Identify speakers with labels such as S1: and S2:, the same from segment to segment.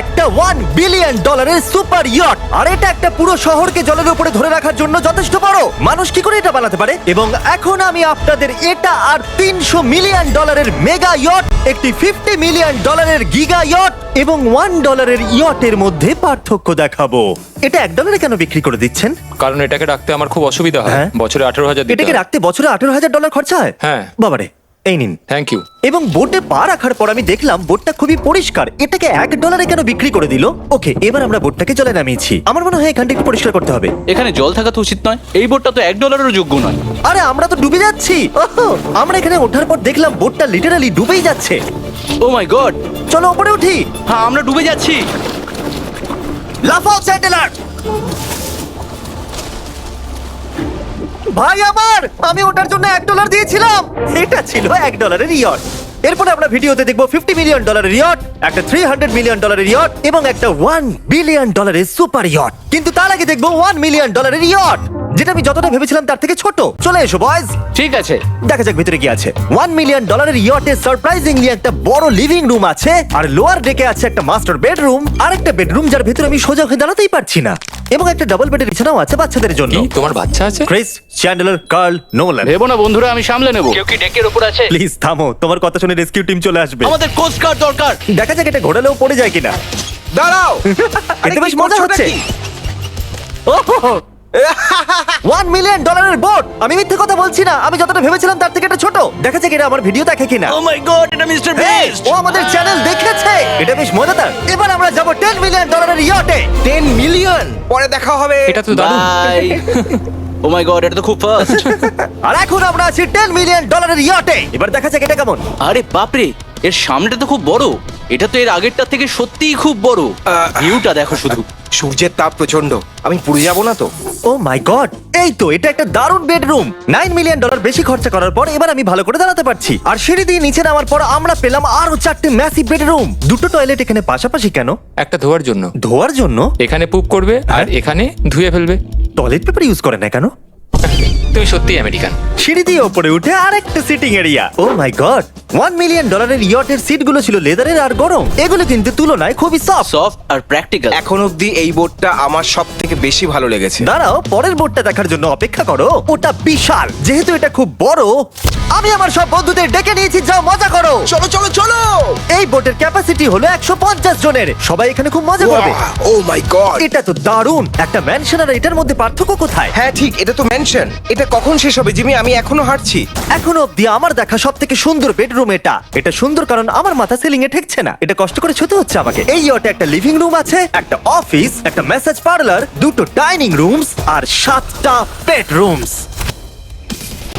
S1: একটা $1 billion super yacht, আর এটা একটা পুরো শহরকে জলের উপরে ধরে রাখার জন্য যথেষ্ট বড়। মানুষ কি করে এটা বানাতে পারে? এবং এখন আমি আপনাদের এটা আর $300 মিলিয়ন মেগা ইয়ট, একটি $50 মিলিয়ন গিগা ইয়ট এবং $1 ইয়টের মধ্যে পার্থক্য দেখাবো। এটা $1 কেন বিক্রি করে দিচ্ছেন?
S2: কারণ এটাকে রাখতে আমার খুব অসুবিধা হয়।
S1: হ্যাঁ।
S2: বছরে 18,000 দিতে
S1: এটাকে
S2: হয়।
S1: রাখতে বছরে $18,000 খরচা হয়?
S2: হ্যাঁ।
S1: বাবারে, এই নিন।
S2: Thank you.
S1: এবং বোটে পা রাখার পর আমি দেখলাম বোটটা খুবই পরিষ্কার। এটাকে $1 কেন বিক্রি করে দিল? ওকে, এবার আমরা বোটটাকে জলে নামিয়েছি। আমার মনে হয় এখানটা একটু পরিষ্কার করতে হবে।
S3: এখানে জল থাকা তো উচিত নয়। এই বোটটা তো $1-এরও যোগ্য নয়।
S1: আরে আমরা তো ডুবে যাচ্ছি। ওহো, আমরা এখানে ওঠার পর দেখলাম বোটটা লিটারালি ডুবেই যাচ্ছে।
S3: ও মাই গড,
S1: চলো উপরে উঠি।
S3: হ্যাঁ আমরা ডুবে যাচ্ছি।
S1: লাফাও স্যান্ডেলার। ভাই আমার, আমি ওটার জন্য $1 দিয়েছিলাম। এটা ছিল $1 ইয়ট। এরপরে আমরা ভিডিওতে দেখবো $50 মিলিয়ন ইয়ট, একটা $300 মিলিয়ন ইয়ট এবং একটা $1 বিলিয়ন সুপার ইয়ট। কিন্তু তার আগে দেখবো $1 মিলিয়ন ইয়ট, যেটা আমি যতটা ভেবেছিলাম তার থেকে ছোট। চলে এসো বয়েজ,
S3: ঠিক আছে,
S1: দেখা যাক ভিতরে কি আছে। $1 মিলিয়ন ইয়টে সারপ্রাইজিংলি একটা বড় লিভিং রুম আছে, আর লোয়ার ডেকে আছে একটা মাস্টার বেডরুম, আর একটা বেডরুম যার ভিতরে আমি সোজা হয়ে দাঁড়াতেই পারছি না, এবং একটা ডাবল বেডের বিছানাও আছে বাচ্চাদের জন্য।
S2: কি তোমার বাচ্চা আছে?
S1: ক্রিস, চ্যান্ডলার, কার্ল, নোলান,
S3: ভেবো না বন্ধুরা, আমি সামলে নেব। কেউ কি ডেকের উপর আছে?
S1: প্লিজ থামো, তোমার কথা শুনে রেস্কিউ টিম চলে আসবে।
S3: আমাদের কোস্ট গার্ড দরকার।
S1: দেখা যাক এটা ঘোরালেও পড়ে যায় কিনা।
S4: দাঁড়াও।
S1: এতে বেশ মজা হচ্ছে। $1 মিলিয়ন বোট। আমি মিথ্যে কথা বলছি না, আমি যতটা ভেবেছিলাম তার থেকে এটা ছোট। দেখা যাক এটা আমার ভিডিও দেখে কিনা।
S3: ও মাই গড, এটা মিস্টার
S1: Hey,
S3: বিস্ট।
S1: ও আমাদের চ্যানেল দেখেছে। এটা বেশ মজাদার। এবার আমরা যাব $10 মিলিয়ন ইয়টে।
S4: 10 মিলিয়ন পরে দেখা হবে।
S2: এটা তো দারুণ।
S3: বাই। ও মাই গড, এটা তো খুব ফাস্ট।
S1: আর এখন আমরা আছি $10 মিলিয়ন ইয়টে। এবার দেখা যাক এটা কেমন।
S3: আরে বাপরে, এর সামনেটা তো খুব বড়। এটা তো এর আগেরটা থেকে সত্যিই খুব বড়। ভিউটা দেখো শুধু।
S4: সূর্যের তাপ প্রচন্ড, আমি পুড়ে যাব না তো?
S1: ও মাই গড, এই তো এটা একটা দারুণ বেডরুম। $9 মিলিয়ন বেশি খরচা করার পর এবার আমি ভালো করে দাঁড়াতে পারছি। আর সিঁড়ি দিয়ে নিচে নামার পর আমরা পেলাম আরো 4টে ম্যাসিভ বেডরুম। দুটো টয়লেট এখানে পাশাপাশি কেন?
S2: একটা ধোয়ার জন্য।
S1: ধোয়ার জন্য?
S2: এখানে পুপ করবে আর এখানে ধুয়ে ফেলবে।
S1: টয়লেট পেপার ইউজ করে না কেন?
S2: তুমি সত্যি আমেরিকান।
S1: সিঁড়ি দিয়ে উপরে উঠে আরেকটা সিটিং এরিয়া। ও মাই গড, $1 মিলিয়ন ইয়টের সিটগুলো ছিল লেদারের আর গরম। এগুলো কিন্তু তুলনায় খুবই সফট।
S3: সফট আর প্র্যাকটিক্যাল।
S4: এখন অবধি এই বোটটা আমার সব থেকে বেশি ভালো লেগেছে।
S1: দাঁড়াও, পরের বোর্ডটা দেখার জন্য অপেক্ষা করো। ওটা বিশাল। যেহেতু এটা খুব বড়, আমি আমার সব বন্ধুদের ডেকে নিয়েছি, যাও মজা করো।
S4: চলো চলো চলো।
S1: এই বোটের ক্যাপাসিটি হলো 150 জনের। সবাই এখানে খুব মজা করবে।
S4: ও মাই গড।
S1: এটা তো দারুণ। একটা ম্যানশন আর এটার মধ্যে পার্থক্য কোথায়?
S4: হ্যাঁ ঠিক, এটা তো মেনশন। এটা কখন শেষ হবে জিমি? আমি এখনো হাঁটছি।
S1: এখনো অব্দি আমার দেখা সব থেকে সুন্দর বেডরুম এটা। এটা সুন্দর কারণ আমার মাথা সিলিং এ ঠেকছে না। এটা কষ্ট করে ছুতে হচ্ছে আমাকে। এই ইয়টে একটা লিভিং রুম আছে, একটা অফিস, একটা ম্যাসাজ পার্লার, দুটো ডাইনিং রুমস আর 7টা বেডরুমস।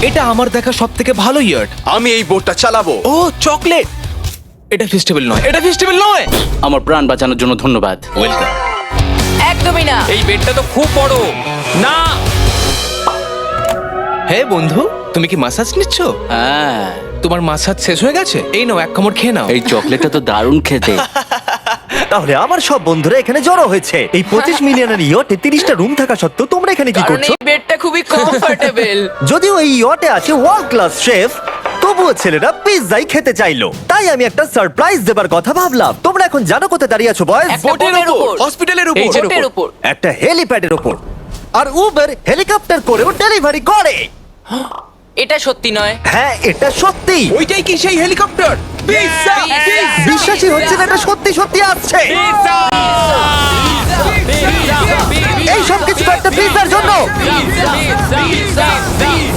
S5: এটা আমার দেখা সব থেকে ভালো ইয়ার্ড।
S4: আমি এই বোটটা চালাবো।
S5: ও চকলেট। এটা ফেস্টিভ্যাল নয়, এটা ফেস্টিভ্যাল নয়।
S3: আমার প্রাণ বাঁচানোর জন্য ধন্যবাদ।
S5: ওয়েলকাম।
S6: একদমই না।
S2: এই বেডটা তো খুব বড়। না,
S5: হে বন্ধু, তুমি কি মাসাজ নিচ্ছ?
S3: হ্যাঁ,
S5: তোমার মাসাজ শেষ হয়ে গেছে? এই নাও, এক কামড় খেয়ে নাও।
S3: এই চকলেটটা তো দারুণ খেতে।
S1: তাহলে আমার সব বন্ধুরা এখানে জড়ো হয়েছে। এই 25 মিলিয়নের ইয়টে 30টা রুম থাকা সত্ত্বেও তোমরা এখানে কি
S6: কারণ
S1: করছো?
S6: এই বেডটা খুবই কমফোর্টেবল।
S1: যদিও এই ইয়টে আছে ওয়ার্ল্ড ক্লাস শেফ, তবুও ছেলেরা পিৎজাই খেতে চাইলো। তাই আমি একটা সারপ্রাইজ দেবার কথা ভাবলাম। তোমরা এখন জানো কোথায় দাঁড়িয়ে আছো বয়স?
S6: একটা বোটের উপর,
S5: হসপিটালের
S2: এই
S5: উপর।
S2: যে
S6: বোটের উপর।
S1: একটা হেলিপ্যাডের ওপর। আর উবের হেলিকপ্টার করেও ডেলিভারি করে।
S6: এটা সত্যি নয়।
S1: হ্যাঁ, এটা সত্যি।
S4: ওইটাই কি সেই হেলিকপ্টার?
S6: পিৎজা, পিৎজা,
S1: বিশ্বাসই হচ্ছে না এটা সত্যি সত্যি আসছে। এই সব কিছু একটা পিৎজার জন্য।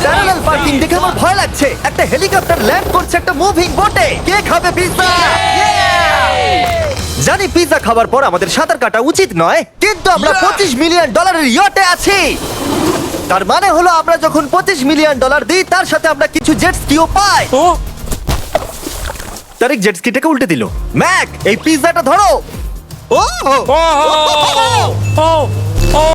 S1: প্যারালাল পার্কিং দেখে আমার ভয় লাগছে। একটা হেলিকপ্টার ল্যান্ড করছে একটা মুভিং বোটে। কে খাবে পিৎজা? জানি পিৎজা খাবার পর আমাদের সাঁতার কাটা উচিত নয়, কিন্তু আমরা $25 মিলিয়ন ইয়টে আছি। তার মানে হলো আমরা যখন $25 মিলিয়ন দিই, তার সাথে আমরা কিছু জেট স্কিও পাই।
S2: ও
S1: তারিক জেট স্কিটাকে উল্টে দিল। ম্যাক, এই পিৎজাটা ধরো। ও
S2: ও ও